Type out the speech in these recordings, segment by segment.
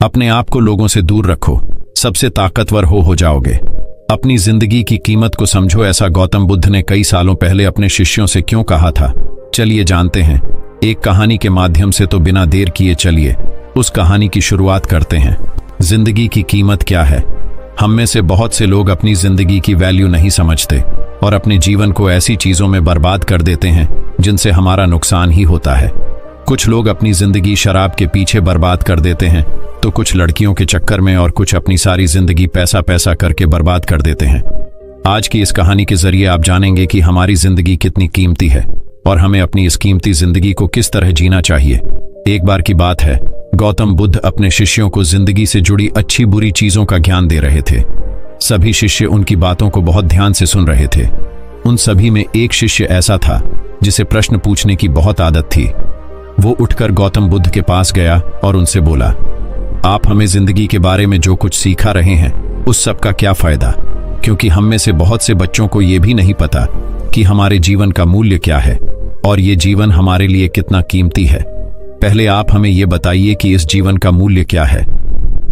अपने आप को लोगों से दूर रखो, सबसे ताकतवर हो जाओगे। अपनी जिंदगी की कीमत को समझो, ऐसा गौतम बुद्ध ने कई सालों पहले अपने शिष्यों से क्यों कहा था। चलिए जानते हैं। एक कहानी के माध्यम से, तो बिना देर किए चलिए उस कहानी की शुरुआत करते हैं। जिंदगी की कीमत क्या है। हम में से बहुत से लोग अपनी जिंदगी की वैल्यू नहीं समझते और अपने जीवन को ऐसी चीजों में बर्बाद कर देते हैं जिनसे हमारा नुकसान ही होता है। कुछ लोग अपनी जिंदगी शराब के पीछे बर्बाद कर देते हैं, तो कुछ लड़कियों के चक्कर में, और कुछ अपनी सारी जिंदगी पैसा पैसा करके बर्बाद कर देते हैं। आज की इस कहानी के जरिए आप जानेंगे कि हमारी जिंदगी कितनी कीमती है और हमें अपनी इस कीमती जिंदगी को किस तरह जीना चाहिए। एक बार की बात है, गौतम बुद्ध अपने शिष्यों को जिंदगी से जुड़ी अच्छी बुरी चीजों का ज्ञान दे रहे थे। सभी शिष्य उनकी बातों को बहुत ध्यान से सुन रहे थे। उन सभी में एक शिष्य ऐसा था जिसे प्रश्न पूछने की बहुत आदत थी। वो उठकर गौतम बुद्ध के पास गया और उनसे बोला, आप हमें जिंदगी के बारे में जो कुछ सिखा रहे हैं उस सब का क्या फायदा, क्योंकि हम में से बहुत से बच्चों को ये भी नहीं पता कि हमारे जीवन का मूल्य क्या है और ये जीवन हमारे लिए कितना कीमती है। पहले आप हमें ये बताइए कि इस जीवन का मूल्य क्या है।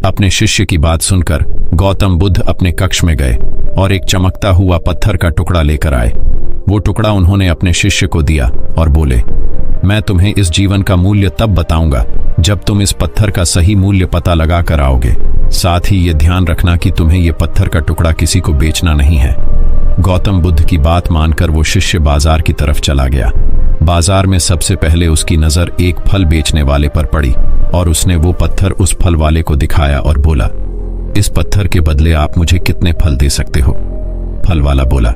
अपने शिष्य की बात सुनकर गौतम बुद्ध अपने कक्ष में गए और एक चमकता हुआ पत्थर का टुकड़ा लेकर आए। वो टुकड़ा उन्होंने अपने शिष्य को दिया और बोले, मैं तुम्हें इस जीवन का मूल्य तब बताऊंगा जब तुम इस पत्थर का सही मूल्य पता लगा कर आओगे। साथ ही ये ध्यान रखना कि तुम्हें ये पत्थर का टुकड़ा किसी को बेचना नहीं है। गौतम बुद्ध की बात मानकर वो शिष्य बाजार की तरफ चला गया। बाजार में सबसे पहले उसकी नजर एक फल बेचने वाले पर पड़ी और उसने वो पत्थर उस फल वाले को दिखाया और बोला, इस पत्थर के बदले आप मुझे कितने फल दे सकते हो। फल वाला बोला,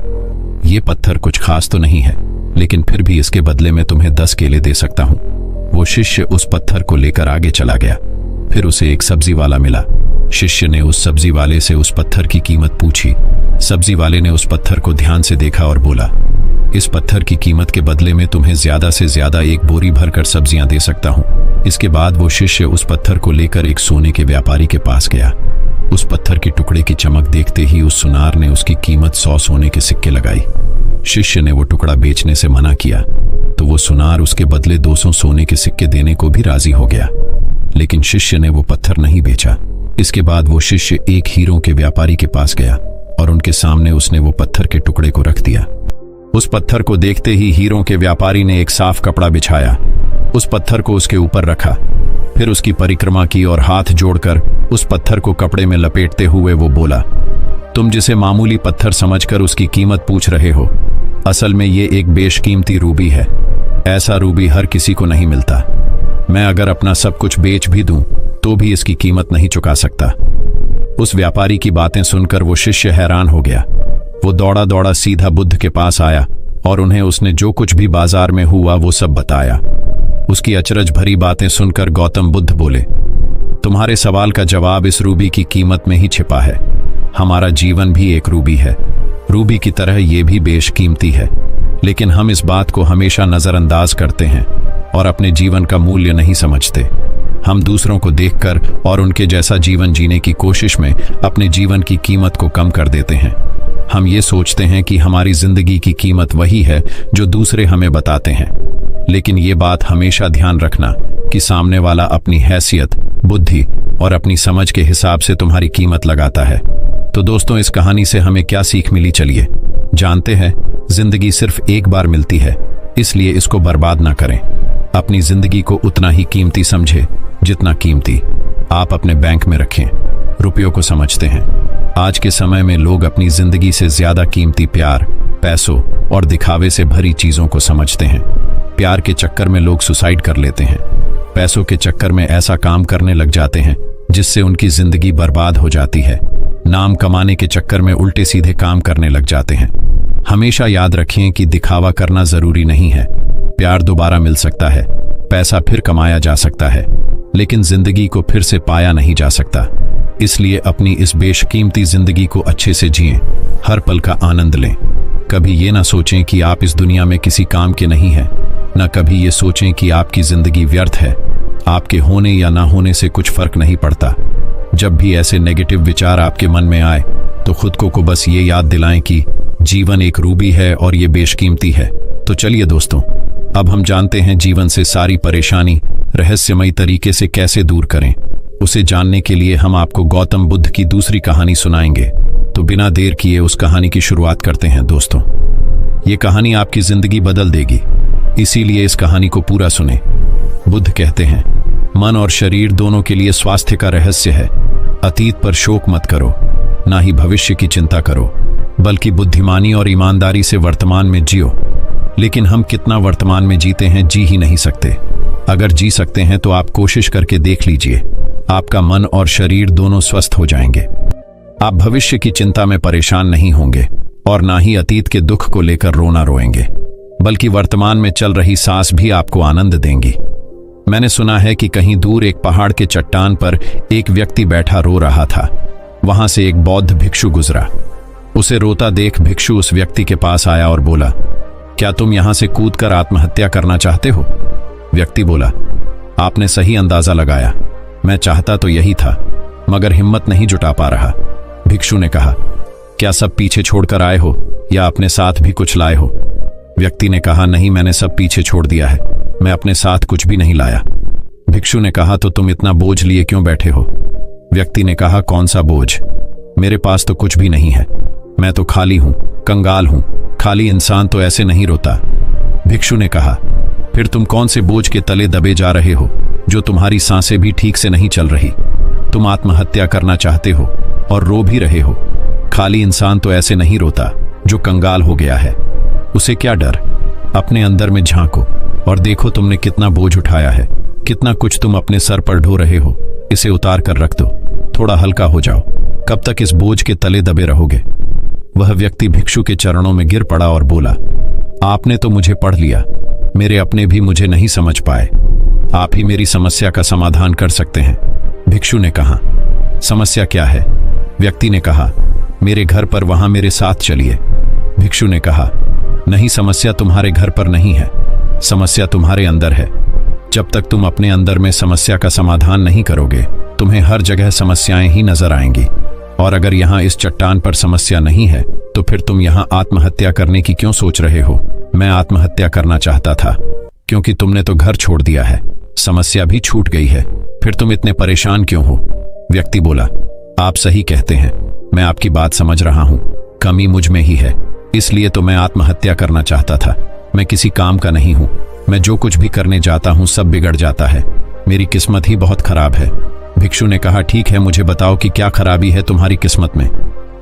ये पत्थर कुछ खास तो नहीं है, लेकिन फिर भी इसके बदले में तुम्हें 10 केले दे सकता हूं। वो शिष्य उस पत्थर को लेकर आगे चला गया। फिर उसे एक सब्जी वाला मिला। शिष्य ने उस सब्जी वाले से उस पत्थर की कीमत पूछी। सब्जी वाले ने उस पत्थर को ध्यान से देखा और बोला, इस पत्थर की कीमत के बदले में तुम्हें ज्यादा से ज्यादा एक बोरी भरकर सब्जियां दे सकता हूं। इसके बाद वो शिष्य उस पत्थर को लेकर एक सोने के व्यापारी के पास गया। उस पत्थर के टुकड़े की चमक देखते ही उस सुनार ने उसकी कीमत 100 सोने के सिक्के लगाई। शिष्य ने वो टुकड़ा बेचने से मना किया तो वो सुनार उसके बदले 200 सोने के सिक्के देने को भी राजी हो गया, लेकिन शिष्य ने वो पत्थर नहीं बेचा। इसके बाद वो शिष्य एक हीरों के व्यापारी के पास गया और उनके सामने उसने वो पत्थर के टुकड़े को रख दिया। उस पत्थर को देखते ही हीरों के व्यापारी ने एक साफ कपड़ा बिछाया, उस पत्थर को उसके ऊपर रखा, फिर उसकी परिक्रमा की और हाथ जोड़कर उस पत्थर को कपड़े में लपेटते हुए वो बोला, तुम जिसे मामूली पत्थर समझकर उसकी कीमत पूछ रहे हो, असल में ये एक बेशकीमती रूबी है। ऐसा रूबी हर किसी को नहीं मिलता। मैं अगर अपना सब कुछ बेच भी दूं तो भी इसकी कीमत नहीं चुका सकता। उस व्यापारी की बातें सुनकर वो शिष्य हैरान हो गया। वो दौड़ा दौड़ा सीधा बुद्ध के पास आया और उन्हें उसने जो कुछ भी बाजार में हुआ वो सब बताया। उसकी अचरज भरी बातें सुनकर गौतम बुद्ध बोले, तुम्हारे सवाल का जवाब इस रूबी की कीमत में ही छिपा है। हमारा जीवन भी एक रूबी है, रूबी की तरह ये भी बेशकीमती है, लेकिन हम इस बात को हमेशा नजरअंदाज करते हैं और अपने जीवन का मूल्य नहीं समझते। हम दूसरों को देखकर और उनके जैसा जीवन जीने की कोशिश में अपने जीवन की कीमत को कम कर देते हैं। हम ये सोचते हैं कि हमारी जिंदगी की कीमत वही है जो दूसरे हमें बताते हैं, लेकिन ये बात हमेशा ध्यान रखना कि सामने वाला अपनी हैसियत, बुद्धि और अपनी समझ के हिसाब से तुम्हारी कीमत लगाता है। तो दोस्तों, इस कहानी से हमें क्या सीख मिली, चलिए जानते हैं। जिंदगी सिर्फ एक बार मिलती है, इसलिए इसको बर्बाद ना करें। अपनी जिंदगी को उतना ही कीमती समझे जितना कीमती आप अपने बैंक में रखें, रुपयों को समझते हैं। आज के समय में लोग अपनी जिंदगी से ज्यादा कीमती प्यार, पैसों और दिखावे से भरी चीजों को समझते हैं। प्यार के चक्कर में लोग सुसाइड कर लेते हैं। पैसों के चक्कर में ऐसा काम करने लग जाते हैं जिससे उनकी जिंदगी बर्बाद हो जाती है। नाम कमाने के चक्कर में उल्टे सीधे काम करने लग जाते हैं। हमेशा याद रखें कि दिखावा करना जरूरी नहीं है। प्यार दोबारा मिल सकता है, पैसा फिर कमाया जा सकता है, लेकिन जिंदगी को फिर से पाया नहीं जा सकता। इसलिए अपनी इस बेशकीमती जिंदगी को अच्छे से जिएं, हर पल का आनंद लें। कभी ये ना सोचें कि आप इस दुनिया में किसी काम के नहीं हैं, न कभी ये सोचें कि आपकी जिंदगी व्यर्थ है। आपके होने या ना होने से कुछ फर्क नहीं पड़ता। जब भी ऐसे नेगेटिव विचार आपके मन में आए तो खुद को बस ये याद दिलाएं कि जीवन एक रूबी है और ये बेशकीमती है। तो चलिए दोस्तों, अब हम जानते हैं जीवन से सारी परेशानी रहस्यमयी तरीके से कैसे दूर करें। उसे जानने के लिए हम आपको गौतम बुद्ध की दूसरी कहानी सुनाएंगे। तो बिना देर किए उस कहानी की शुरुआत करते हैं दोस्तों। ये कहानी आपकी जिंदगी बदल देगी, इसीलिए इस कहानी को पूरा सुने। बुद्ध कहते हैं, मन और शरीर दोनों के लिए स्वास्थ्य का रहस्य है। अतीत पर शोक मत करो, ना ही भविष्य की चिंता करो, बल्कि बुद्धिमानी और ईमानदारी से वर्तमान में जियो। लेकिन हम कितना वर्तमान में जीते हैं, जी ही नहीं सकते। अगर जी सकते हैं तो आप कोशिश करके देख लीजिए, आपका मन और शरीर दोनों स्वस्थ हो जाएंगे। आप भविष्य की चिंता में परेशान नहीं होंगे और ना ही अतीत के दुख को लेकर रोना रोएंगे, बल्कि वर्तमान में चल रही सांस भी आपको आनंद देंगी। मैंने सुना है कि कहीं दूर एक पहाड़ के चट्टान पर एक व्यक्ति बैठा रो रहा था। वहां से एक बौद्ध भिक्षु गुजरा। उसे रोता देख भिक्षु उस व्यक्ति के पास आया और बोला, क्या तुम यहां से कूदकर आत्महत्या करना चाहते हो? व्यक्ति बोला, आपने सही अंदाजा लगाया, मैं चाहता तो यही था, मगर हिम्मत नहीं जुटा पा रहा। भिक्षु ने कहा, क्या सब पीछे छोड़कर आए हो या अपने साथ भी कुछ लाए हो? व्यक्ति ने कहा, नहीं, मैंने सब पीछे छोड़ दिया है, मैं अपने साथ कुछ भी नहीं लाया। भिक्षु ने कहा, तो तुम इतना बोझ लिए क्यों बैठे हो? व्यक्ति ने कहा, कौन सा बोझ? मेरे पास तो कुछ भी नहीं है, मैं तो खाली हूं, कंगाल हूं। खाली इंसान तो ऐसे नहीं रोता। भिक्षु ने कहा, फिर तुम कौन से बोझ के तले दबे जा रहे हो, जो तुम्हारी सांसें भी ठीक से नहीं चल रही? तुम आत्महत्या करना चाहते हो और रो भी रहे हो। खाली इंसान तो ऐसे नहीं रोता, जो कंगाल हो गया है। उसे क्या डर? अपने अंदर में झांको और देखो तुमने कितना बोझ उठाया है, कितना कुछ तुम अपने सर पर ढो रहे हो। इसे उतार कर रख दो, थोड़ा हल्का हो जाओ। कब तक इस बोझ के तले दबे रहोगे? वह व्यक्ति भिक्षु के चरणों में गिर पड़ा और बोला, आपने तो मुझे पढ़ लिया, मेरे अपने भी मुझे नहीं समझ पाए। आप ही मेरी समस्या का समाधान कर सकते हैं। भिक्षु ने कहा, समस्या क्या है? व्यक्ति ने कहा, मेरे घर पर वहां मेरे साथ चलिए। भिक्षु ने कहा, नहीं, समस्या तुम्हारे घर पर नहीं है, समस्या तुम्हारे अंदर है। जब तक तुम अपने अंदर में समस्या का समाधान नहीं करोगे, तुम्हें हर जगह समस्याएं ही नजर आएंगी। और अगर यहां इस चट्टान पर समस्या नहीं है, तो फिर तुम यहां आत्महत्या करने की क्यों सोच रहे हो? मैं आत्महत्या करना चाहता था, क्योंकि तुमने तो घर छोड़ दिया है, समस्या भी छूट गई है, फिर तुम इतने परेशान क्यों हो? व्यक्ति बोला, आप सही कहते हैं, मैं आपकी बात समझ रहा हूं, कमी मुझ में ही है, इसलिए तो मैं आत्महत्या करना चाहता था। मैं किसी काम का नहीं हूं, मैं जो कुछ भी करने जाता हूं सब बिगड़ जाता है, मेरी किस्मत ही बहुत खराब है। भिक्षु ने कहा, ठीक है, मुझे बताओ कि क्या खराबी है तुम्हारी किस्मत में?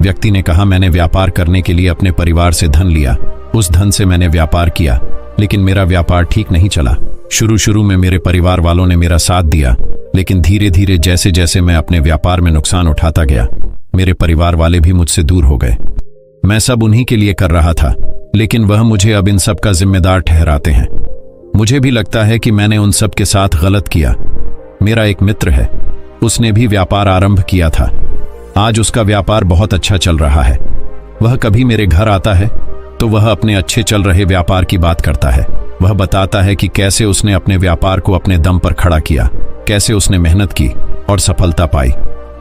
व्यक्ति ने कहा, मैंने व्यापार करने के लिए अपने परिवार से धन लिया, उस धन से मैंने व्यापार किया, लेकिन मेरा व्यापार ठीक नहीं चला। शुरू में मेरे परिवार वालों ने मेरा साथ दिया, लेकिन धीरे धीरे जैसे जैसे मैं अपने व्यापार में नुकसान उठाता गया, मेरे परिवार वाले भी मुझसे दूर हो गए। मैं सब उन्हीं के लिए कर रहा था, लेकिन वह मुझे अब इन सब का जिम्मेदार ठहराते हैं। मुझे भी लगता है कि मैंने उन सब के साथ गलत किया। मेरा एक मित्र है, उसने भी व्यापार आरंभ किया था, आज उसका व्यापार बहुत अच्छा चल रहा है। वह कभी मेरे घर आता है तो वह अपने अच्छे चल रहे व्यापार की बात करता है। वह बताता है कि कैसे उसने अपने व्यापार को अपने दम पर खड़ा किया, कैसे उसने मेहनत की और सफलता पाई।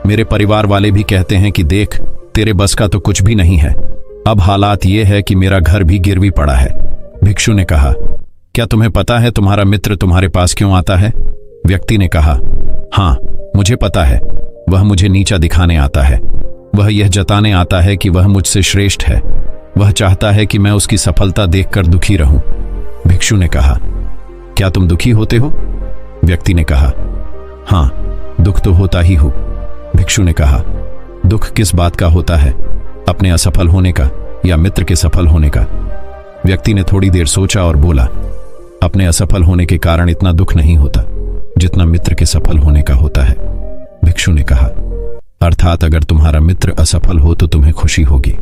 मेरे परिवार वाले भी कहते हैं कि देख, तेरे बस का तो कुछ भी नहीं है। अब हालात ये है कि मेरा घर भी गिरवी पड़ा है। भिक्षु ने कहा, क्या तुम्हें पता है तुम्हारा मित्र तुम्हारे पास क्यों आता है? व्यक्ति ने कहा, हाँ, मुझे पता है, वह मुझे नीचा दिखाने आता है। वह यह जताने आता है कि वह मुझसे श्रेष्ठ है। वह चाहता है कि मैं उसकी सफलता देखकर दुखी रहूं। भिक्षु ने कहा, क्या तुम दुखी होते हो? व्यक्ति ने कहा, हाँ, दुख तो होता ही हो। भिक्षु ने कहा, दुख किस बात का होता है, अपने असफल होने का या मित्र के सफल होने का? व्यक्ति ने थोड़ी देर सोचा और बोला, अपने असफल होने के कारण इतना दुख नहीं होता जितना मित्र के सफल होने का होता है। भिक्षु ने कहा, अर्थात अगर तुम्हारा मित्र असफल हो तो तुम्हें खुशी होगी।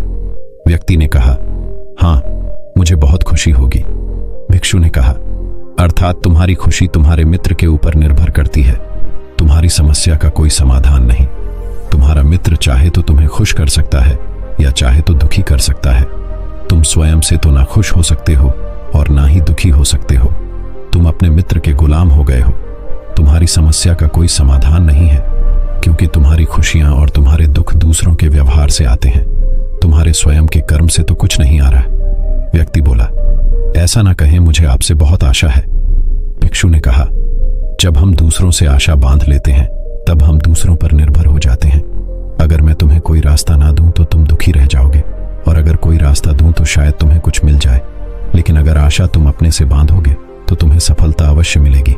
व्यक्ति ने कहा, हाँ, मुझे बहुत खुशी होगी। भिक्षु ने कहा, अर्थात तुम्हारी खुशी तुम्हारे मित्र के ऊपर निर्भर करती है, तुम्हारी समस्या का कोई समाधान नहीं। तुम्हारा मित्र चाहे तो तुम्हें खुश कर सकता है या चाहे तो दुखी कर सकता है। तुम स्वयं से तो ना खुश हो सकते हो और ना ही दुखी हो सकते हो। तुम अपने मित्र के गुलाम हो गए हो। तुम्हारी समस्या का कोई समाधान नहीं है, क्योंकि तुम्हारी खुशियां और तुम्हारे दुख दूसरों के व्यवहार से आते हैं, तुम्हारे स्वयं के कर्म से तो कुछ नहीं आ रहा। व्यक्ति बोला, ऐसा ना कहें, मुझे आपसे बहुत आशा है। भिक्षु ने कहा, जब हम दूसरों से आशा बांध लेते हैं तब हम दूसरों पर निर्भर हो जाते हैं। अगर मैं तुम्हें कोई रास्ता ना दूं तो तुम दुखी रह जाओगे, और अगर कोई रास्ता दूं तो शायद तुम्हें कुछ मिल जाए। लेकिन अगर आशा तुम अपने से बांधोगे तो तुम्हें सफलता अवश्य मिलेगी।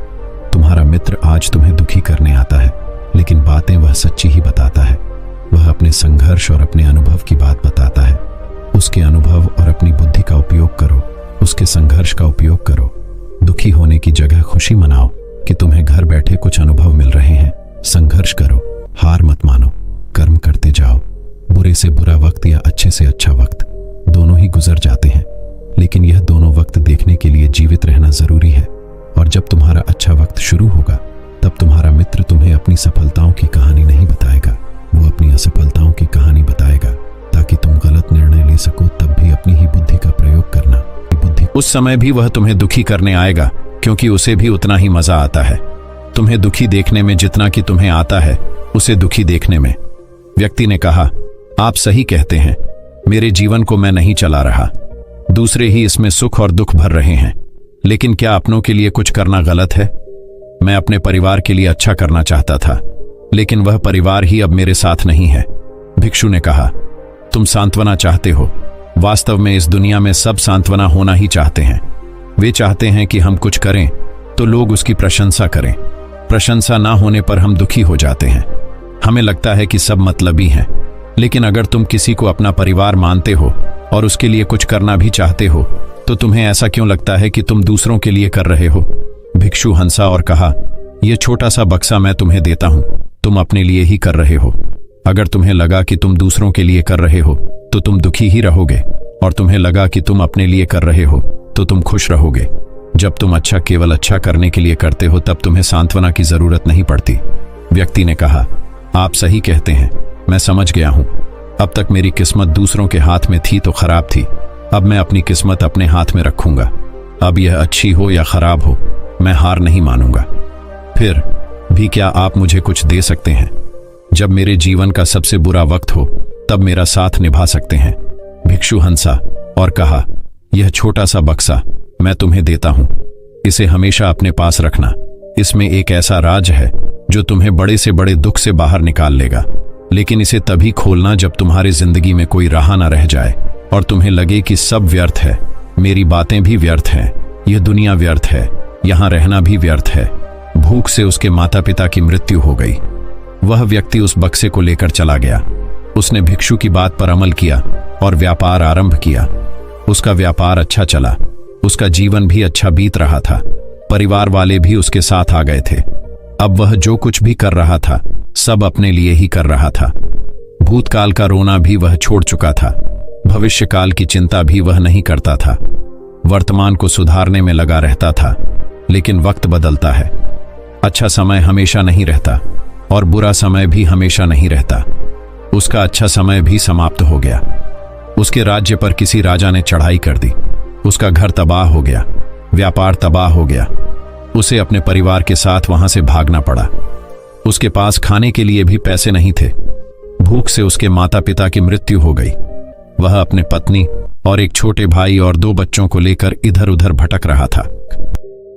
तुम्हारा मित्र आज तुम्हें दुखी करने आता है, लेकिन बातें वह सच्ची ही बताता है। वह अपने संघर्ष और अपने अनुभव की बात बताता है। उसके अनुभव और अपनी बुद्धि का उपयोग करो, उसके संघर्ष का उपयोग करो। दुखी होने की जगह खुशी मनाओ कि तुम्हें घर बैठे कुछ अनुभव मिल रहे हैं। संघर्ष करो, हार मत मानो, कर्म करते जाओ। बुरे से बुरा वक्त या अच्छे से अच्छा वक्त दोनों ही गुजर जाते हैं, लेकिन यह दोनों वक्त देखने के लिए जीवित रहना जरूरी है। और जब तुम्हारा अच्छा वक्त शुरू होगा तब तुम्हारा मित्र तुम्हें अपनी सफलताओं की कहानी नहीं बताएगा, वो अपनी असफलताओं की कहानी बताएगा, ताकि तुम गलत निर्णय ले सको। तब भी अपनी ही बुद्धि का प्रयोग करना। उस समय भी वह तुम्हें दुखी करने आएगा, क्योंकि उसे भी उतना ही मजा आता है तुम्हें दुखी देखने में जितना कि तुम्हें आता है उसे दुखी देखने में। व्यक्ति ने कहा, आप सही कहते हैं, मेरे जीवन को मैं नहीं चला रहा, दूसरे ही इसमें सुख और दुख भर रहे हैं। लेकिन क्या अपनों के लिए कुछ करना गलत है? मैं अपने परिवार के लिए अच्छा करना चाहता था, लेकिन वह परिवार ही अब मेरे साथ नहीं है। भिक्षु ने कहा, तुम सांत्वना चाहते हो। वास्तव में इस दुनिया में सब सांत्वना होना ही चाहते हैं। वे चाहते हैं कि हम कुछ करें तो लोग उसकी प्रशंसा करें। प्रशंसा ना होने पर हम दुखी हो जाते हैं। हमें लगता है कि सब मतलबी हैं। लेकिन अगर तुम किसी को अपना परिवार मानते हो और उसके लिए कुछ करना भी चाहते हो तो तुम्हें ऐसा क्यों लगता है कि तुम दूसरों के लिए कर रहे हो? भिक्षु हंसा और कहा, यह छोटा सा बक्सा मैं तुम्हें देता हूं, तुम अपने लिए ही कर रहे हो। अगर तुम्हें लगा कि तुम दूसरों के लिए कर रहे हो तो तुम दुखी ही रहोगे, और तुम्हें लगा कि तुम अपने लिए कर रहे हो तो तुम खुश रहोगे। जब तुम अच्छा केवल अच्छा करने के लिए करते हो तब तुम्हें सांत्वना की जरूरत नहीं पड़ती। व्यक्ति ने कहा, आप सही कहते हैं, मैं समझ गया हूं। अब तक मेरी किस्मत दूसरों के हाथ में थी तो खराब थी, अब मैं अपनी किस्मत अपने हाथ में रखूंगा। अब यह अच्छी हो या खराब हो, मैं हार नहीं मानूंगा। फिर भी क्या आप मुझे कुछ दे सकते हैं? जब मेरे जीवन का सबसे बुरा वक्त हो तब मेरा साथ निभा सकते हैं। भिक्षु हंसा और कहा, यह छोटा सा बक्सा मैं तुम्हें देता हूं, इसे हमेशा अपने पास रखना। इसमें एक ऐसा राज है जो तुम्हें बड़े से बड़े दुख से बाहर निकाल लेगा। लेकिन इसे तभी खोलना जब तुम्हारी जिंदगी में कोई राह ना रह जाए और तुम्हें लगे कि सब व्यर्थ है, मेरी बातें भी व्यर्थ हैं, यह दुनिया व्यर्थ है, यहां रहना भी व्यर्थ है। भूख से उसके माता पिता की मृत्यु हो गई। वह व्यक्ति उस बक्से को लेकर चला गया। उसने भिक्षु की बात पर अमल किया और व्यापार आरंभ किया। उसका व्यापार अच्छा चला, उसका जीवन भी अच्छा बीत रहा था। परिवार वाले भी उसके साथ आ गए थे। अब वह जो कुछ भी कर रहा था सब अपने लिए ही कर रहा था। भूतकाल का रोना भी वह छोड़ चुका था, भविष्यकाल की चिंता भी वह नहीं करता था। वर्तमान को सुधारने में लगा रहता था। लेकिन वक्त बदलता है, अच्छा समय हमेशा नहीं रहता और बुरा समय भी हमेशा नहीं रहता। उसका अच्छा समय भी समाप्त हो गया। उसके राज्य पर किसी राजा ने चढ़ाई कर दी। उसका घर तबाह हो गया, व्यापार तबाह हो गया। उसे अपने परिवार के साथ वहां से भागना पड़ा। उसके पास खाने के लिए भी पैसे नहीं थे। भूख से उसके माता पिता की मृत्यु हो गई। वह अपने पत्नी और एक छोटे भाई और 2 बच्चों को लेकर इधर उधर भटक रहा था।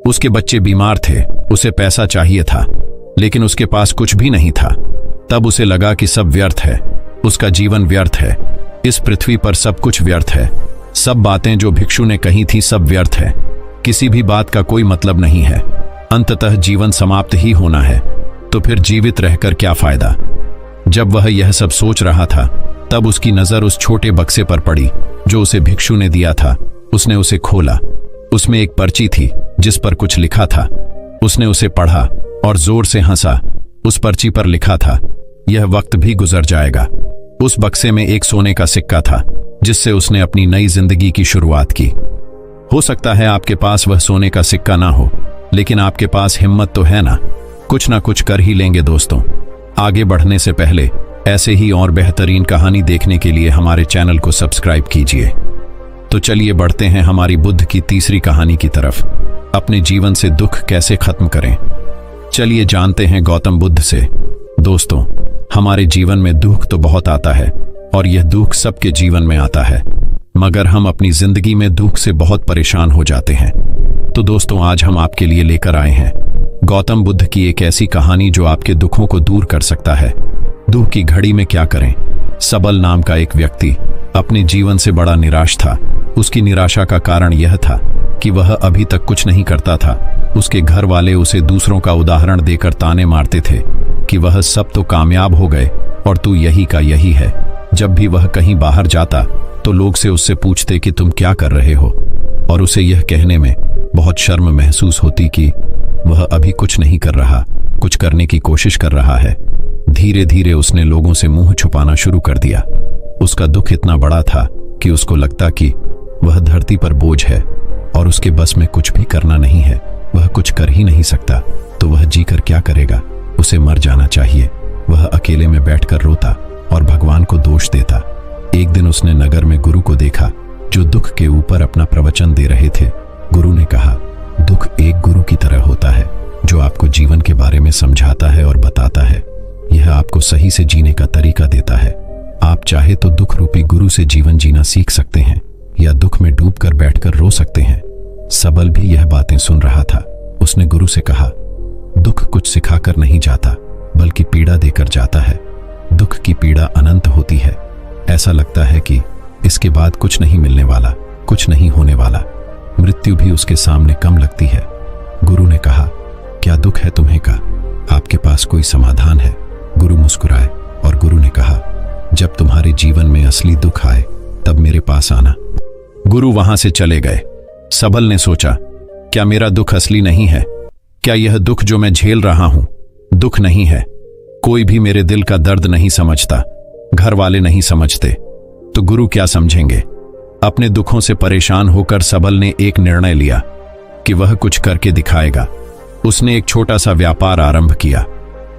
उसके बच्चे बीमार थे, उसे पैसा चाहिए था, लेकिन उसके पास कुछ भी नहीं था। तब उसे लगा कि सब व्यर्थ है, उसका जीवन व्यर्थ है, इस पृथ्वी पर सब कुछ व्यर्थ है। सब बातें जो भिक्षु ने कही थी सब व्यर्थ है, किसी भी बात का कोई मतलब नहीं है। अंततः जीवन समाप्त ही होना है, तो फिर जीवित रहकर क्या फायदा? जब वह यह सब सोच रहा था तब उसकी नजर उस छोटे बक्से पर पड़ी जो उसे भिक्षु ने दिया था। उसने उसे खोला। उसमें एक पर्ची थी जिस पर कुछ लिखा था। उसने उसे पढ़ा और जोर से हंसा। उस पर्ची पर लिखा था, यह वक्त भी गुजर जाएगा। उस बक्से में एक सोने का सिक्का था जिससे उसने अपनी नई जिंदगी की शुरुआत की। हो सकता है आपके पास वह सोने का सिक्का ना हो, लेकिन आपके पास हिम्मत तो है ना कुछ कर ही लेंगे। दोस्तों, आगे बढ़ने से पहले ऐसे ही और बेहतरीन कहानी देखने के लिए हमारे चैनल को सब्सक्राइब कीजिए। तो चलिए बढ़ते हैं हमारी बुद्ध की तीसरी कहानी की तरफ। अपने जीवन से दुख कैसे खत्म करें, चलिए जानते हैं गौतम बुद्ध से। दोस्तों, हमारे जीवन में दुख तो बहुत आता है और यह दुख सबके जीवन में आता है, मगर हम अपनी जिंदगी में दुख से बहुत परेशान हो जाते हैं। तो दोस्तों, आज हम आपके लिए लेकर आए हैं गौतम बुद्ध की एक ऐसी कहानी जो आपके दुखों को दूर कर सकता है। दुख की घड़ी में क्या करें। सबल नाम का एक व्यक्ति अपने जीवन से बड़ा निराश था। उसकी निराशा का कारण यह था कि वह अभी तक कुछ नहीं करता था। उसके घर वाले उसे दूसरों का उदाहरण देकर ताने मारते थे कि वह सब तो कामयाब हो गए और तू यही का यही है। जब भी वह कहीं बाहर जाता तो लोग से उससे पूछते कि तुम क्या कर रहे हो, और उसे यह कहने में बहुत शर्म महसूस होती कि वह अभी कुछ नहीं कर रहा, कुछ करने की कोशिश कर रहा है। धीरे धीरे उसने लोगों से मुंह छुपाना शुरू कर दिया। उसका दुख इतना बड़ा था कि उसको लगता कि वह धरती पर बोझ है और उसके बस में कुछ भी करना नहीं है। वह कुछ कर ही नहीं सकता तो वह जीकर क्या करेगा। उसे मर जाना चाहिए। वह अकेले में बैठकर रोता और भगवान को दोष देता। एक दिन उसने नगर में गुरु को देखा जो दुख के ऊपर अपना प्रवचन दे रहे थे। गुरु ने कहा, दुख एक गुरु की तरह होता है जो आपको जीवन के बारे में समझाता है और बताता है। यह आपको सही से जीने का तरीका देता है। आप चाहे तो दुख रूपी गुरु से जीवन जीना सीख सकते हैं या दुख में डूबकर बैठकर रो सकते हैं। सबल भी यह बातें सुन रहा था। उसने गुरु से कहा, दुख कुछ सिखाकर नहीं जाता बल्कि पीड़ा देकर जाता है। दुख की पीड़ा अनंत होती है। ऐसा लगता है कि इसके बाद कुछ नहीं मिलने वाला, कुछ नहीं होने वाला। मृत्यु भी उसके सामने कम लगती है। गुरु ने कहा, क्या दुख है तुम्हें का? आपके पास कोई समाधान है? गुरु मुस्कुराए और गुरु ने कहा, जब तुम्हारे जीवन में असली दुख आए तब मेरे पास आना। गुरु वहां से चले गए। सबल ने सोचा, क्या मेरा दुख असली नहीं है? क्या यह दुख जो मैं झेल रहा हूं दुख नहीं है? कोई भी मेरे दिल का दर्द नहीं समझता, घर वाले नहीं समझते, तो गुरु क्या समझेंगे? अपने दुखों से परेशान होकर सबल ने एक निर्णय लिया कि वह कुछ करके दिखाएगा। उसने एक छोटा सा व्यापार आरंभ किया।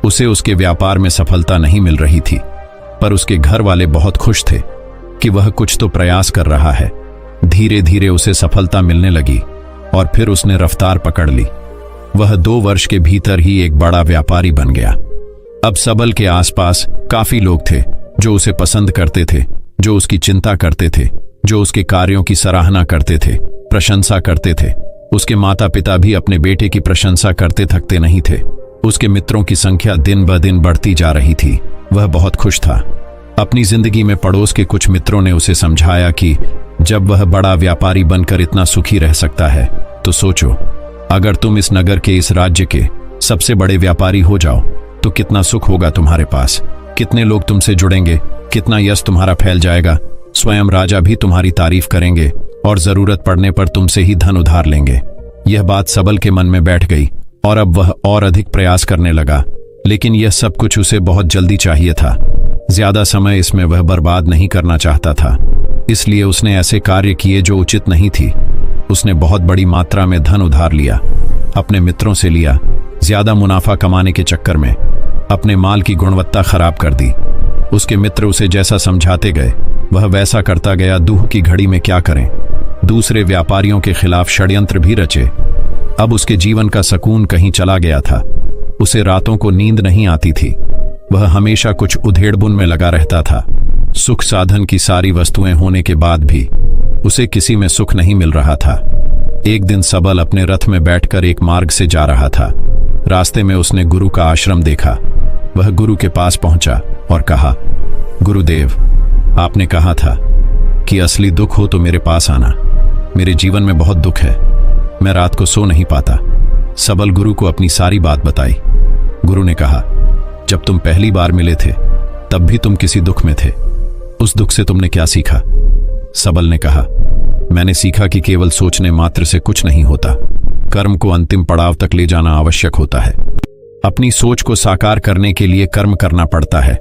उसे उसके व्यापार में सफलता नहीं मिल रही थी, पर उसके घर वाले बहुत खुश थे कि वह कुछ तो प्रयास कर रहा है। धीरे धीरे उसे सफलता मिलने लगी और फिर उसने रफ्तार पकड़ ली। वह 2 वर्ष के भीतर ही एक बड़ा व्यापारी बन गया। अब सबल के आसपास काफी लोग थे जो उसे पसंद करते थे, जो उसकी चिंता करते थे, जो उसके कार्यों की सराहना करते थे, प्रशंसा करते थे। उसके माता पिता भी अपने बेटे की प्रशंसा करते थकते नहीं थे। उसके मित्रों की संख्या दिन ब दिन बढ़ती जा रही थी। वह बहुत खुश था। अपनी जिंदगी में पड़ोस के कुछ मित्रों ने उसे समझाया कि जब वह बड़ा व्यापारी बनकर इतना सुखी रह सकता है तो सोचो, अगर तुम इस नगर के, इस राज्य के सबसे बड़े व्यापारी हो जाओ तो कितना सुख होगा तुम्हारे पास। कितने लोग तुमसे जुड़ेंगे, कितना यश तुम्हारा फैल जाएगा। स्वयं राजा भी तुम्हारी तारीफ करेंगे और जरूरत पड़ने पर तुमसे ही धन उधार लेंगे। यह बात सबल के मन में बैठ गई और अब वह और अधिक प्रयास करने लगा। लेकिन यह सब कुछ उसे बहुत जल्दी चाहिए था। ज्यादा समय इसमें वह बर्बाद नहीं करना चाहता था। इसलिए उसने ऐसे कार्य किए जो उचित नहीं थी। उसने बहुत बड़ी मात्रा में धन उधार लिया, अपने मित्रों से लिया। ज्यादा मुनाफा कमाने के चक्कर में अपने माल की गुणवत्ता खराब कर दी। उसके मित्र उसे जैसा समझाते गए वह वैसा करता गया। दुख की घड़ी में क्या करें। दूसरे व्यापारियों के खिलाफ षड्यंत्र भी रचे। अब उसके जीवन का सुकून कहीं चला गया था। उसे रातों को नींद नहीं आती थी। वह हमेशा कुछ उधेड़बुन में लगा रहता था। सुख साधन की सारी वस्तुएं होने के बाद भी उसे किसी में सुख नहीं मिल रहा था। एक दिन सबल अपने रथ में बैठकर एक मार्ग से जा रहा था। रास्ते में उसने गुरु का आश्रम देखा। वह गुरु के पास पहुंचा और कहा, गुरुदेव, आपने कहा था कि असली दुख हो तो मेरे पास आना। मेरे जीवन में बहुत दुख है, मैं रात को सो नहीं पाता। सबल गुरु को अपनी सारी बात बताई। गुरु ने कहा, जब तुम पहली बार मिले थे तब भी तुम किसी दुख में थे। उस दुख से तुमने क्या सीखा? सबल ने कहा, मैंने सीखा कि केवल सोचने मात्र से कुछ नहीं होता। कर्म को अंतिम पड़ाव तक ले जाना आवश्यक होता है। अपनी सोच को साकार करने के लिए कर्म करना पड़ता है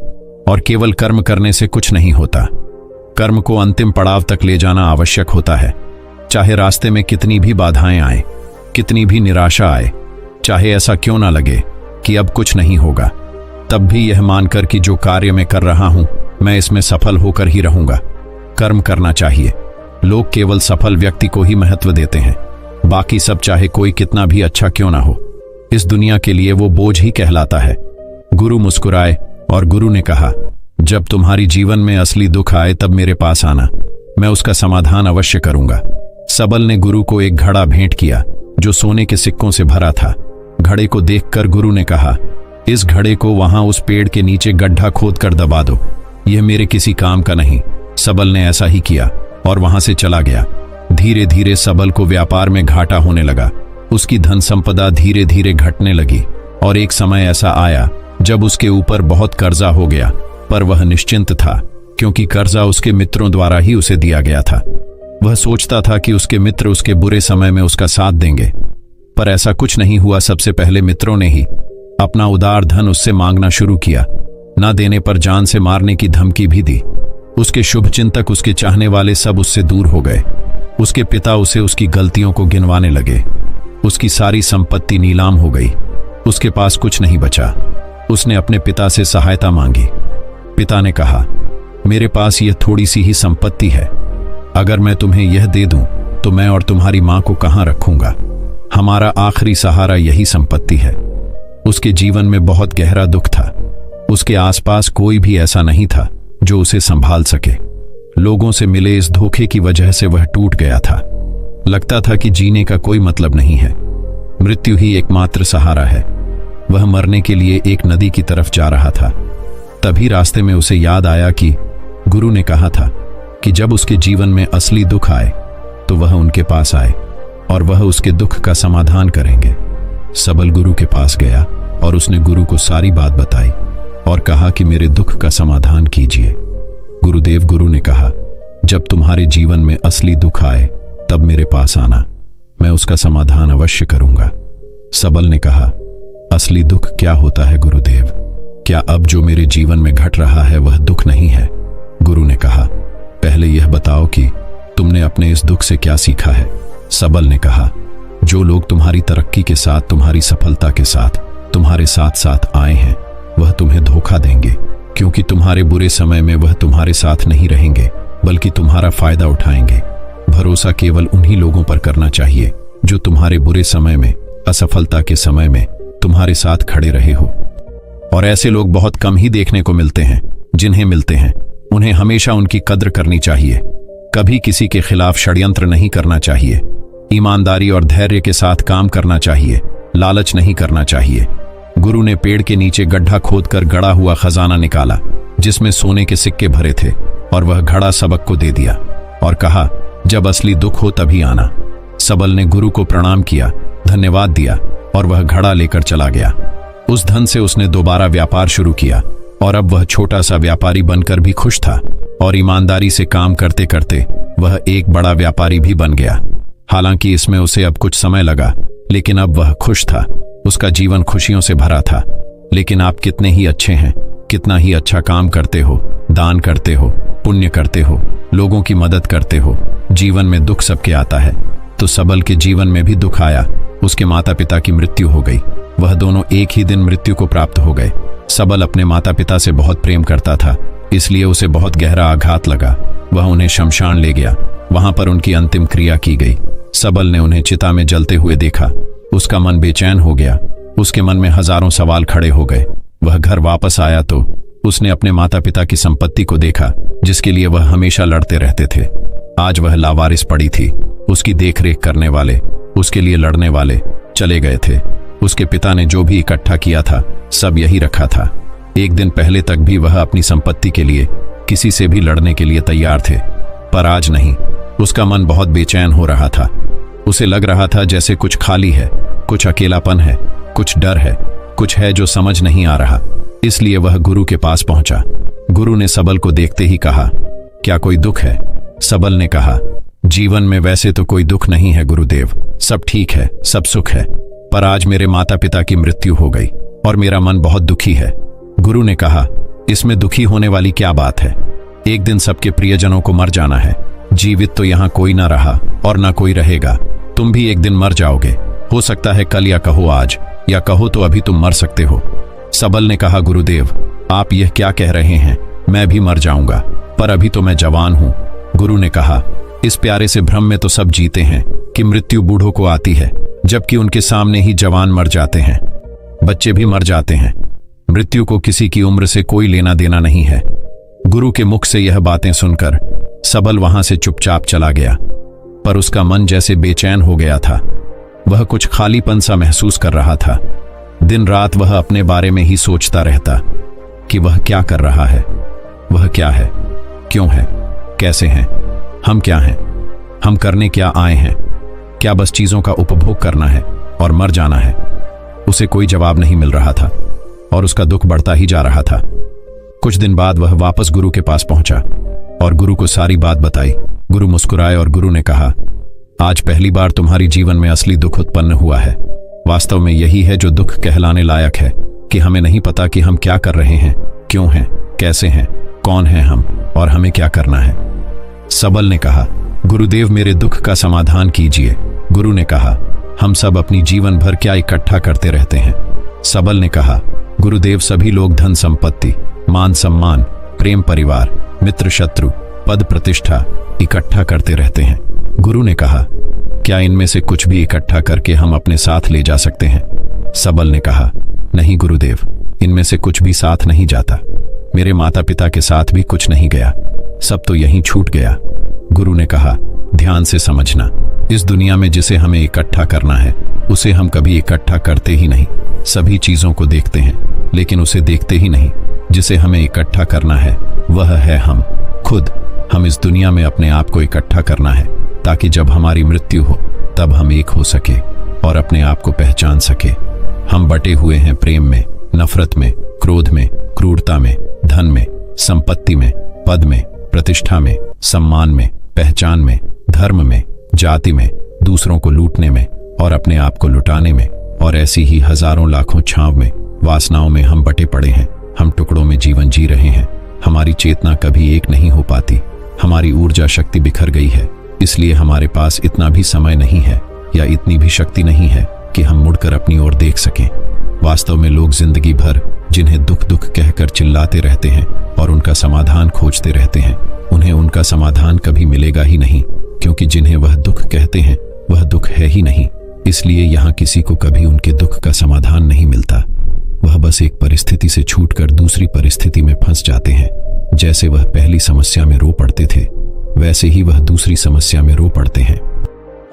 और केवल कर्म करने से कुछ नहीं होता। कर्म को अंतिम पड़ाव तक ले जाना आवश्यक होता है। चाहे रास्ते में कितनी भी बाधाएं आए, कितनी भी निराशा आए, चाहे ऐसा क्यों ना लगे कि अब कुछ नहीं होगा, तब भी यह मानकर कि जो कार्य मैं कर रहा हूं मैं इसमें सफल होकर ही रहूंगा। कर्म करना चाहिए। लोग केवल सफल व्यक्ति को ही महत्व देते हैं, बाकी सब चाहे कोई कितना भी अच्छा क्यों ना हो, इस दुनिया के लिए वो बोझ ही कहलाता है। गुरु मुस्कुराए और गुरु ने कहा, जब तुम्हारी जीवन में असली दुख आए तब मेरे पास आना, मैं उसका समाधान अवश्य करूंगा। सबल ने गुरु को एक घड़ा भेंट किया जो सोने के सिक्कों से भरा था। घड़े को देखकर गुरु ने कहा, इस घड़े को वहां उस पेड़ के नीचे गड्ढा खोदकर दबा दो, यह मेरे किसी काम का नहीं। सबल ने ऐसा ही किया और वहां से चला गया। धीरे धीरे सबल को व्यापार में घाटा होने लगा। उसकी धन संपदा धीरे धीरे घटने लगी और एक समय ऐसा आया जब उसके ऊपर बहुत कर्जा हो गया, पर वह निश्चिंत था क्योंकि कर्जा उसके मित्रों द्वारा ही उसे दिया गया था। वह सोचता था कि उसके मित्र उसके बुरे समय में उसका साथ देंगे, पर ऐसा कुछ नहीं हुआ। सबसे पहले मित्रों ने ही अपना उदार धन उससे मांगना शुरू किया, ना देने पर जान से मारने की धमकी भी दी। उसके शुभचिंतक, उसके चाहने वाले सब उससे दूर हो गए। उसके पिता उसे उसकी गलतियों को गिनवाने लगे। उसकी सारी संपत्ति नीलाम हो गई, उसके पास कुछ नहीं बचा। उसने अपने पिता से सहायता मांगी। पिता ने कहा, मेरे पास यह थोड़ी सी ही संपत्ति है, अगर मैं तुम्हें यह दे दूं तो मैं और तुम्हारी मां को कहां रखूंगा? हमारा आखिरी सहारा यही संपत्ति है। उसके जीवन में बहुत गहरा दुख था। उसके आसपास कोई भी ऐसा नहीं था जो उसे संभाल सके। लोगों से मिले इस धोखे की वजह से वह टूट गया था। लगता था कि जीने का कोई मतलब नहीं है, मृत्यु ही एकमात्र सहारा है। वह मरने के लिए एक नदी की तरफ जा रहा था। तभी रास्ते में उसे याद आया कि गुरु ने कहा था कि जब उसके जीवन में असली दुख आए तो वह उनके पास आए और वह उसके दुख का समाधान करेंगे। सबल गुरु के पास गया और उसने गुरु को सारी बात बताई और कहा कि मेरे दुख का समाधान कीजिए। गुरुदेव, गुरु ने कहा, जब तुम्हारे जीवन में असली दुख आए तब मेरे पास आना, मैं उसका समाधान अवश्य करूंगा। सबल ने कहा, असली दुख क्या होता है गुरुदेव? क्या अब जो मेरे जीवन में घट रहा है वह दुख नहीं है? गुरु ने कहा, पहले यह बताओ कि तुमने अपने इस दुख से क्या सीखा है? सबल ने कहा, जो लोग तुम्हारी तरक्की के साथ, तुम्हारी सफलता के साथ तुम्हारे साथ साथ आए हैं वह तुम्हें धोखा देंगे, क्योंकि तुम्हारे बुरे समय में वह तुम्हारे साथ नहीं रहेंगे बल्कि तुम्हारा फायदा उठाएंगे। भरोसा केवल उन्हीं लोगों पर करना चाहिए जो तुम्हारे बुरे समय में, असफलता के समय में तुम्हारे साथ खड़े रहे हो। और ऐसे लोग बहुत कम ही देखने को मिलते हैं। जिन्हें मिलते हैं उन्हें हमेशा उनकी कद्र करनी चाहिए। कभी किसी के खिलाफ षड्यंत्र नहीं करना चाहिए। ईमानदारी और धैर्य के साथ काम करना चाहिए, लालच नहीं करना चाहिए। गुरु ने पेड़ के नीचे गड्ढा खोदकर गड़ा हुआ खजाना निकाला जिसमें सोने के सिक्के भरे थे और वह घड़ा सबक को दे दिया और कहा, जब असली दुख हो तभी आना। सबल ने गुरु को प्रणाम किया, धन्यवाद दिया और वह घड़ा लेकर चला गया। उस धन से उसने दोबारा व्यापार शुरू किया और अब वह छोटा सा व्यापारी बनकर भी खुश था और ईमानदारी से काम करते करते वह एक बड़ा व्यापारी भी बन गया। हालांकि इसमें उसे अब कुछ समय लगा, लेकिन अब वह खुश था। उसका जीवन खुशियों से भरा था। लेकिन आप कितने ही अच्छे हैं, कितना ही अच्छा काम करते हो, दान करते हो, पुण्य करते हो, लोगों की मदद करते हो, जीवन में दुख सबके आता है। तो सबल के जीवन में भी दुख आया। उसके माता पिता की मृत्यु हो गई। वह दोनों एक ही दिन मृत्यु को प्राप्त हो गए। सबल अपने माता पिता से बहुत प्रेम करता था, इसलिए उसे बहुत गहरा आघात लगा। वह उन्हें शमशान ले गया। वहां पर उनकी अंतिम क्रिया की गई। सबल ने उन्हें चिता में जलते हुए देखा। उसका मन बेचैन हो गया। उसके मन में हजारों सवाल खड़े हो गए। वह घर वापस आया तो उसने अपने माता पिता की संपत्ति को देखा जिसके लिए वह हमेशा लड़ते रहते थे। आज वह लावारिस पड़ी थी। उसकी देखरेख करने वाले, उसके लिए लड़ने वाले चले गए थे। उसके पिता ने जो भी इकट्ठा किया था सब यही रखा था। एक दिन पहले तक भी वह अपनी संपत्ति के लिए किसी से भी लड़ने के लिए तैयार थे, पर आज नहीं। उसका मन बहुत बेचैन हो रहा था। उसे लग रहा था जैसे कुछ खाली है, कुछ अकेलापन है, कुछ डर है, कुछ है जो समझ नहीं आ रहा। इसलिए वह गुरु के पास पहुंचा। गुरु ने सबल को देखते ही कहा, क्या कोई दुख है? सबल ने कहा, जीवन में वैसे तो कोई दुख नहीं है गुरुदेव, सब ठीक है, सब सुख है, पर आज मेरे माता पिता की मृत्यु हो गई और मेरा मन बहुत दुखी है। गुरु ने कहा, इसमें दुखी होने वाली क्या बात है? एक दिन सबके प्रियजनों को मर जाना है। जीवित तो यहाँ कोई ना रहा और ना कोई रहेगा। तुम भी एक दिन मर जाओगे। हो सकता है कल, या कहो आज, या कहो तो अभी तुम मर सकते हो। सबल ने कहा, गुरुदेव आप यह क्या कह रहे हैं? मैं भी मर जाऊंगा, पर अभी तो मैं जवान हूं। गुरु ने कहा, इस प्यारे से भ्रम में तो सब जीते हैं कि मृत्यु बूढ़ों को आती है, जबकि उनके सामने ही जवान मर जाते हैं, बच्चे भी मर जाते हैं। मृत्यु को किसी की उम्र से कोई लेना देना नहीं है। गुरु के मुख से यह बातें सुनकर सबल वहां से चुपचाप चला गया, पर उसका मन जैसे बेचैन हो गया था। वह कुछ खालीपन सा महसूस कर रहा था। दिन रात वह अपने बारे में ही सोचता रहता कि वह क्या कर रहा है, वह क्या है, क्यों है, कैसे हैं, हम क्या हैं, हम करने क्या आए हैं, क्या बस चीजों का उपभोग करना है और मर जाना है। उसे कोई जवाब नहीं मिल रहा था और उसका दुख बढ़ता ही जा रहा था। कुछ दिन बाद वह वापस गुरु के पास पहुंचा और गुरु को सारी बात बताई। गुरु मुस्कुराए और गुरु ने कहा, आज पहली बार तुम्हारी जीवन में असली दुख उत्पन्न हुआ है। वास्तव में यही है जो दुख कहलाने लायक है कि हमें नहीं पता कि हम क्या कर रहे हैं, क्यों हैं, कैसे हैं, कौन हैं हम और हमें क्या करना है। सबल ने कहा, गुरुदेव मेरे दुख का समाधान कीजिए। गुरु ने कहा, हम सब अपनी जीवन भर क्या इकट्ठा करते रहते हैं। सबल ने कहा, गुरुदेव सभी लोग धन संपत्ति, मान सम्मान, प्रेम परिवार, मित्र शत्रु, पद प्रतिष्ठा इकट्ठा करते रहते हैं। गुरु ने कहा, क्या इनमें से कुछ भी इकट्ठा करके हम अपने साथ ले जा सकते हैं। सबल ने कहा, नहीं गुरुदेव, इनमें से कुछ भी साथ नहीं जाता। मेरे माता पिता के साथ भी कुछ नहीं गया, सब तो यहीं छूट गया। गुरु ने कहा, ध्यान से समझना, इस दुनिया में जिसे हमें इकट्ठा करना है उसे हम कभी इकट्ठा करते ही नहीं। सभी चीजों को देखते हैं लेकिन उसे देखते ही नहीं जिसे हमें इकट्ठा करना है, वह है हम खुद। हम इस दुनिया में अपने आप को इकट्ठा करना है ताकि जब हमारी मृत्यु हो तब हम एक हो सके और अपने आप को पहचान सके। हम बटे हुए हैं प्रेम में, नफरत में, क्रोध में, क्रूरता में, धन में, संपत्ति में, पद में, प्रतिष्ठा में, सम्मान में, पहचान में, धर्म में, जाति में, दूसरों को लूटने में और अपने आप को लुटाने में, और ऐसी ही हजारों लाखों छांव में, वासनाओं में हम बटे पड़े हैं। हम टुकड़ों में जीवन जी रहे हैं। हमारी चेतना कभी एक नहीं हो पाती। हमारी ऊर्जा शक्ति बिखर गई है, इसलिए हमारे पास इतना भी समय नहीं है या इतनी भी शक्ति नहीं है कि हम मुड़कर अपनी ओर देख सकें। वास्तव में लोग जिंदगी भर जिन्हें दुख दुख कहकर चिल्लाते रहते हैं और उनका समाधान खोजते रहते हैं, उन्हें उनका समाधान कभी मिलेगा ही नहीं, क्योंकि जिन्हें वह दुख कहते हैं वह दुख है ही नहीं। इसलिए यहाँ किसी को कभी उनके दुख का समाधान नहीं मिलता। वह बस एक परिस्थिति से छूटकर दूसरी परिस्थिति में फंस जाते हैं। जैसे वह पहली समस्या में रो पड़ते थे वैसे ही वह दूसरी समस्या में रो पड़ते हैं।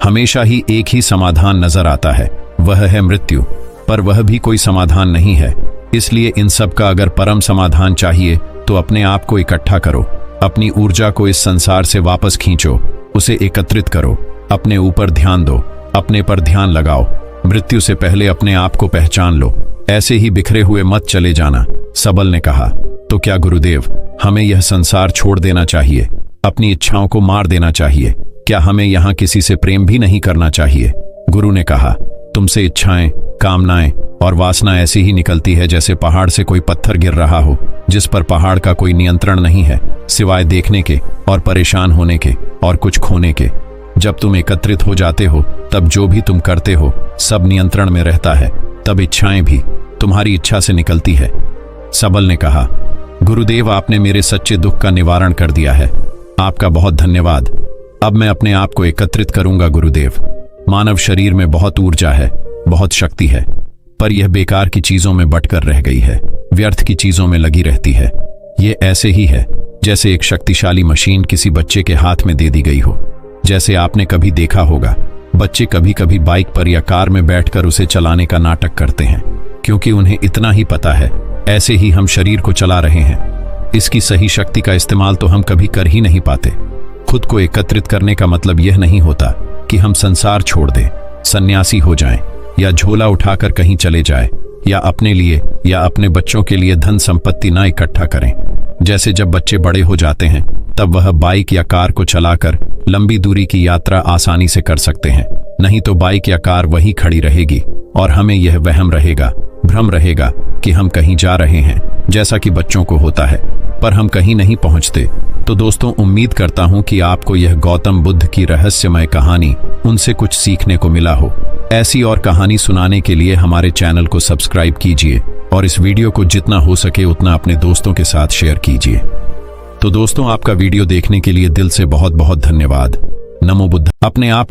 हमेशा ही एक ही समाधान नजर आता है, वह है मृत्यु, पर वह भी कोई समाधान नहीं है। इसलिए इन सब का अगर परम समाधान चाहिए तो अपने आप को इकट्ठा करो, अपनी ऊर्जा को इस संसार से वापस खींचो, उसे एकत्रित करो, अपने ऊपर ध्यान दो, अपने पर ध्यान लगाओ। मृत्यु से पहले अपने आप को पहचान लो, ऐसे ही बिखरे हुए मत चले जाना। सबल ने कहा, तो क्या गुरुदेव हमें यह संसार छोड़ देना चाहिए, अपनी इच्छाओं को मार देना चाहिए? क्या हमें यहाँ किसी से प्रेम भी नहीं करना चाहिए? गुरु ने कहा, तुमसे इच्छाएं, कामनाएं और वासना ऐसी ही निकलती है जैसे पहाड़ से कोई पत्थर गिर रहा हो, जिस पर पहाड़ का कोई नियंत्रण नहीं है सिवाय देखने के और परेशान होने के और कुछ खोने के। जब तुम एकत्रित हो जाते हो तब जो भी तुम करते हो सब नियंत्रण में रहता है, तब इच्छाएं भी तुम्हारी इच्छा से निकलती है। सबल ने कहा, गुरुदेव आपने मेरे सच्चे दुख का निवारण कर दिया है, आपका बहुत धन्यवाद। अब मैं अपने आप को एकत्रित करूंगा गुरुदेव। मानव शरीर में बहुत ऊर्जा है, बहुत शक्ति है, पर यह बेकार की चीजों में बटकर रह गई है, व्यर्थ की चीजों में लगी रहती है। ये ऐसे ही है जैसे एक शक्तिशाली मशीन किसी बच्चे के हाथ में दे दी गई हो। जैसे आपने कभी देखा होगा, बच्चे कभी कभी बाइक पर या कार में बैठकर उसे चलाने का नाटक करते हैं, क्योंकि उन्हें इतना ही पता है। ऐसे ही हम शरीर को चला रहे हैं। इसकी सही शक्ति का इस्तेमाल तो हम कभी कर ही नहीं पाते। खुद को एकत्रित करने का मतलब यह नहीं होता कि हम संसार छोड़ दें, सन्यासी हो जाएं, या झोला उठाकर कहीं चले जाएं, या अपने लिए या अपने बच्चों के लिए धन संपत्ति ना इकट्ठा करें। जैसे जब बच्चे बड़े हो जाते हैं तब वह बाइक या कार को चलाकर लंबी दूरी की यात्रा आसानी से कर सकते हैं, नहीं तो बाइक या कार वहीं खड़ी रहेगी और हमें यह वहम रहेगा, भ्रम रहेगा कि हम कहीं जा रहे हैं, जैसा कि बच्चों को होता है, पर हम कहीं नहीं पहुंचते। तो दोस्तों, उम्मीद करता हूं कि आपको यह गौतम बुद्ध की रहस्यमय कहानी उनसे कुछ सीखने को मिला हो। ऐसी और कहानी सुनाने के लिए हमारे चैनल को सब्सक्राइब कीजिए और इस वीडियो को जितना हो सके उतना अपने दोस्तों के साथ शेयर कीजिए। तो दोस्तों, आपका वीडियो देखने के लिए दिल से बहुत बहुत धन्यवाद। नमो बुद्ध। अपने आप